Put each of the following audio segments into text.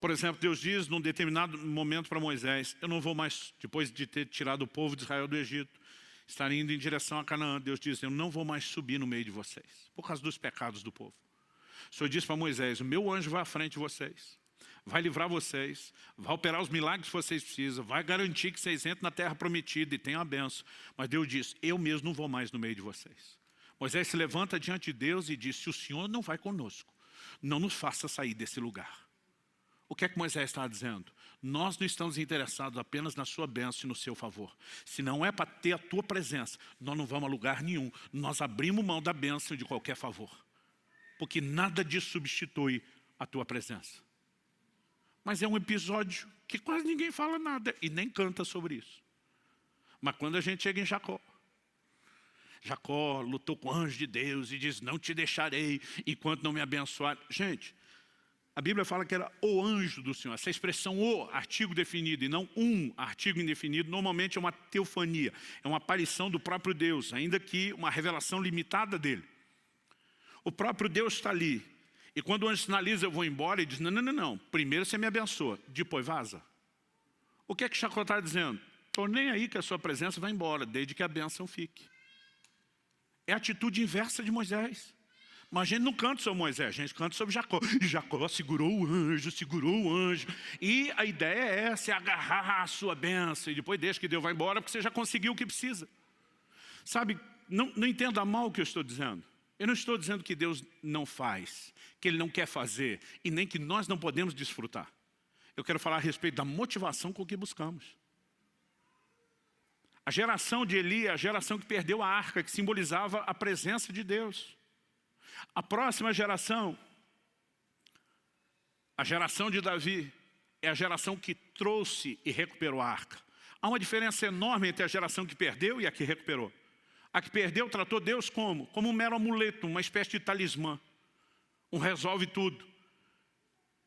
Por exemplo, Deus diz num determinado momento para Moisés, eu não vou mais, depois de ter tirado o povo de Israel do Egito, estar indo em direção a Canaã, Deus diz, eu não vou mais subir no meio de vocês, por causa dos pecados do povo. O Senhor disse para Moisés, o meu anjo vai à frente de vocês, vai livrar vocês, vai operar os milagres que vocês precisam, vai garantir que vocês entrem na terra prometida e tenham a bênção. Mas Deus disse, eu mesmo não vou mais no meio de vocês. Moisés se levanta diante de Deus e diz, se o Senhor não vai conosco, não nos faça sair desse lugar. O que é que Moisés está dizendo? Nós não estamos interessados apenas na sua bênção e no seu favor. Se não é para ter a tua presença, nós não vamos a lugar nenhum. Nós abrimos mão da bênção de qualquer favor. Porque nada disso substitui a tua presença. Mas é um episódio que quase ninguém fala nada e nem canta sobre isso. Mas quando a gente chega em Jacó, Jacó lutou com o anjo de Deus e diz, não te deixarei enquanto não me abençoar. Gente, a Bíblia fala que era o anjo do Senhor. Essa expressão o, artigo definido, e não um artigo indefinido, normalmente é uma teofania. É uma aparição do próprio Deus, ainda que uma revelação limitada dele. O próprio Deus está ali. E quando o anjo sinaliza, eu vou embora, ele diz, não. Primeiro você me abençoa, depois vaza. O que é que Jacó está dizendo? Estou nem aí que a sua presença vai embora, desde que a bênção fique. É a atitude inversa de Moisés. Mas a gente não canta sobre Moisés, a gente canta sobre Jacó. E Jacó segurou o anjo. E a ideia é essa, é agarrar a sua bênção. E depois deixa que Deus vai embora, porque você já conseguiu o que precisa. Sabe, não entenda mal o que eu estou dizendo. Eu não estou dizendo que Deus não faz, que Ele não quer fazer, e nem que nós não podemos desfrutar. Eu quero falar a respeito da motivação com que buscamos. A geração de Eli é a geração que perdeu a arca, que simbolizava a presença de Deus. A próxima geração, a geração de Davi, é a geração que trouxe e recuperou a arca. Há uma diferença enorme entre a geração que perdeu e a que recuperou. A que perdeu tratou Deus como? Como um mero amuleto, uma espécie de talismã. Um resolve tudo.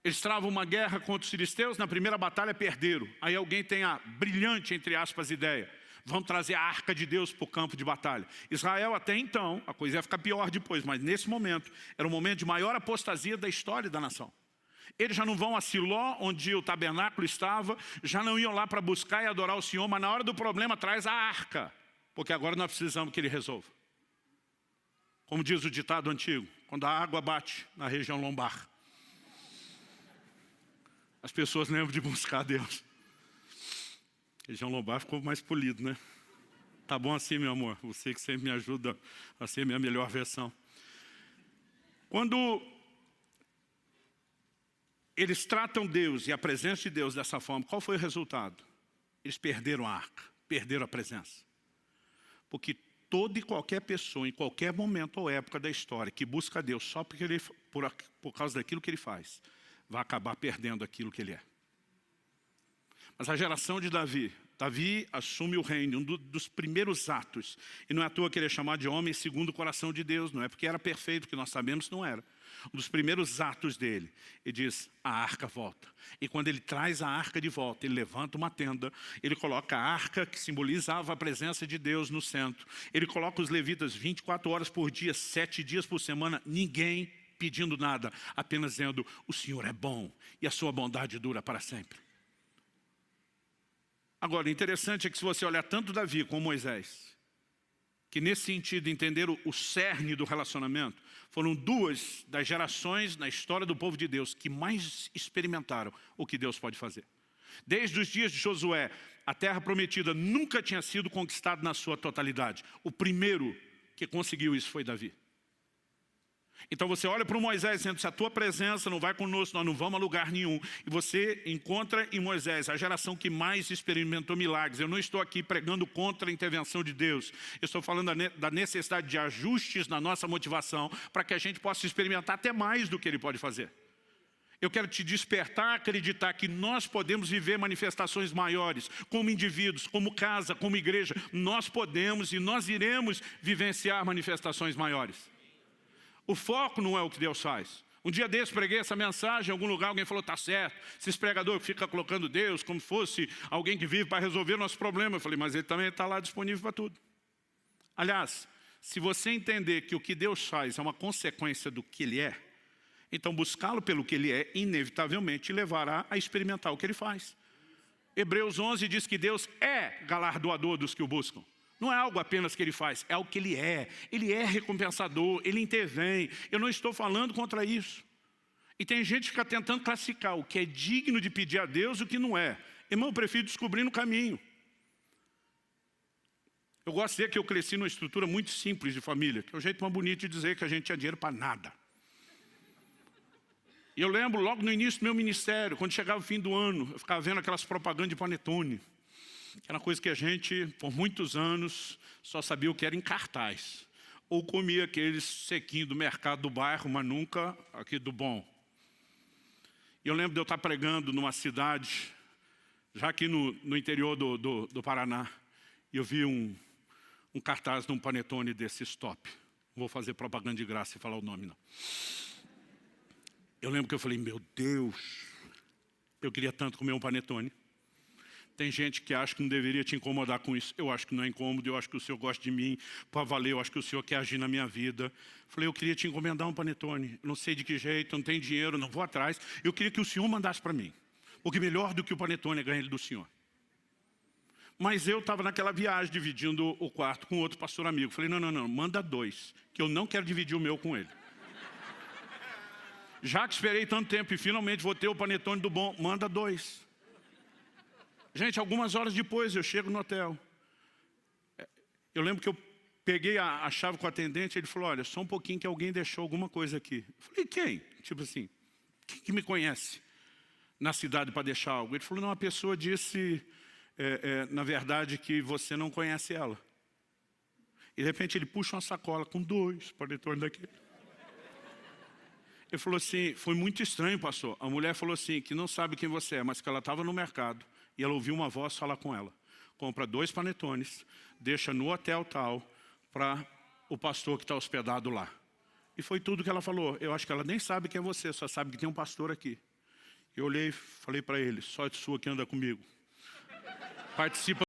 Eles travam uma guerra contra os filisteus, na primeira batalha perderam. Aí alguém tem a brilhante, entre aspas, ideia. Vamos trazer a arca de Deus para o campo de batalha. Israel até então, a coisa ia ficar pior depois, mas nesse momento, era o momento de maior apostasia da história da nação. Eles já não vão a Siló, onde o tabernáculo estava, já não iam lá para buscar e adorar o Senhor, mas na hora do problema traz a arca, porque agora nós precisamos que Ele resolva. Como diz o ditado antigo, quando a água bate na região lombar, as pessoas lembram de buscar a Deus. Região lombar ficou mais polido, né? Tá bom assim, meu amor. Você que sempre me ajuda a ser minha melhor versão. Quando eles tratam Deus e a presença de Deus dessa forma, qual foi o resultado? Eles perderam a arca, perderam a presença. Porque toda e qualquer pessoa, em qualquer momento ou época da história, que busca a Deus só porque por causa daquilo que Ele faz, vai acabar perdendo aquilo que Ele é. Mas a geração de Davi assume o reino, um dos primeiros atos. E não é à toa que ele é chamado de homem segundo o coração de Deus. Não é porque era perfeito, que nós sabemos não era. Um dos primeiros atos dele, ele diz, a arca volta. E quando ele traz a arca de volta, ele levanta uma tenda, ele coloca a arca que simbolizava a presença de Deus no centro. Ele coloca os levitas 24 horas por dia, 7 dias por semana, ninguém pedindo nada, apenas dizendo, o Senhor é bom e a sua bondade dura para sempre. Agora, o interessante é que se você olhar tanto Davi como Moisés, que nesse sentido entenderam o cerne do relacionamento, foram duas das gerações na história do povo de Deus que mais experimentaram o que Deus pode fazer. Desde os dias de Josué, a terra prometida nunca tinha sido conquistada na sua totalidade. O primeiro que conseguiu isso foi Davi. Então você olha para o Moisés dizendo, se a tua presença não vai conosco, nós não vamos a lugar nenhum. E você encontra em Moisés a geração que mais experimentou milagres. Eu não estou aqui pregando contra a intervenção de Deus. Eu estou falando da necessidade de ajustes na nossa motivação para que a gente possa experimentar até mais do que Ele pode fazer. Eu quero te despertar a acreditar que nós podemos viver manifestações maiores, como indivíduos, como casa, como igreja. Nós podemos e nós iremos vivenciar manifestações maiores. O foco não é o que Deus faz. Um dia desse preguei essa mensagem em algum lugar, alguém falou, tá certo, esses pregadores que ficam colocando Deus como se fosse alguém que vive para resolver o nosso problema. Eu falei, mas Ele também está lá disponível para tudo. Aliás, se você entender que o que Deus faz é uma consequência do que Ele é, Então, buscá-lo pelo que ele é, inevitavelmente, levará a experimentar o que ele faz. Hebreus 11 diz que Deus é galardoador dos que o buscam. Não é algo apenas que ele faz, é o que ele é. Ele é recompensador, ele intervém. Eu não estou falando contra isso. E tem gente que fica tentando classificar o que é digno de pedir a Deus e o que não é. Irmão, eu prefiro descobrir no caminho. Eu gosto de dizer que eu cresci numa estrutura muito simples de família, que é o jeito mais bonito de dizer que a gente tinha dinheiro para nada. E eu lembro logo no início do meu ministério, quando chegava o fim do ano, eu ficava vendo aquelas propagandas de panetone, que era uma coisa que a gente, por muitos anos, só sabia o que era em cartaz. Ou comia aqueles sequinhos do mercado do bairro, mas nunca aqui do bom. E eu lembro de eu estar pregando numa cidade, já aqui no interior do Paraná, e eu vi um cartaz de um panetone desse stop. Não vou fazer propaganda de graça e falar o nome, não. Eu lembro que eu falei, meu Deus, eu queria tanto comer um panetone. Tem gente que acha que não deveria te incomodar com isso. Eu acho que não é incômodo, eu acho que o Senhor gosta de mim para valer, eu acho que o Senhor quer agir na minha vida. Falei, eu queria te encomendar um panetone. Não sei de que jeito, não tenho dinheiro, não vou atrás. Eu queria que o Senhor mandasse para mim. Porque melhor do que o panetone é ganhar ele do Senhor. Mas eu estava naquela viagem, dividindo o quarto com outro pastor amigo. Falei, não, manda 2, que eu não quero dividir o meu com ele. Já que esperei tanto tempo e finalmente vou ter o panetone do bom, manda 2. Gente, algumas horas depois eu chego no hotel. Eu lembro que eu peguei a chave com o atendente, ele falou, olha, só um pouquinho que alguém deixou alguma coisa aqui. Eu falei, quem? Tipo assim, quem que me conhece na cidade para deixar algo? Ele falou, não, a pessoa disse... na verdade, que você não conhece ela. E de repente ele puxa uma sacola com 2 panetones daquele. Ele falou assim, foi muito estranho, pastor. A mulher falou assim, que não sabe quem você é, mas que ela estava no mercado e ela ouviu uma voz falar com ela. Compra 2 panetones, deixa no hotel tal, para o pastor que está hospedado lá. E foi tudo que ela falou. Eu acho que ela nem sabe quem é você, só sabe que tem um pastor aqui. Eu olhei e falei para ele, sorte sua que anda comigo. Participa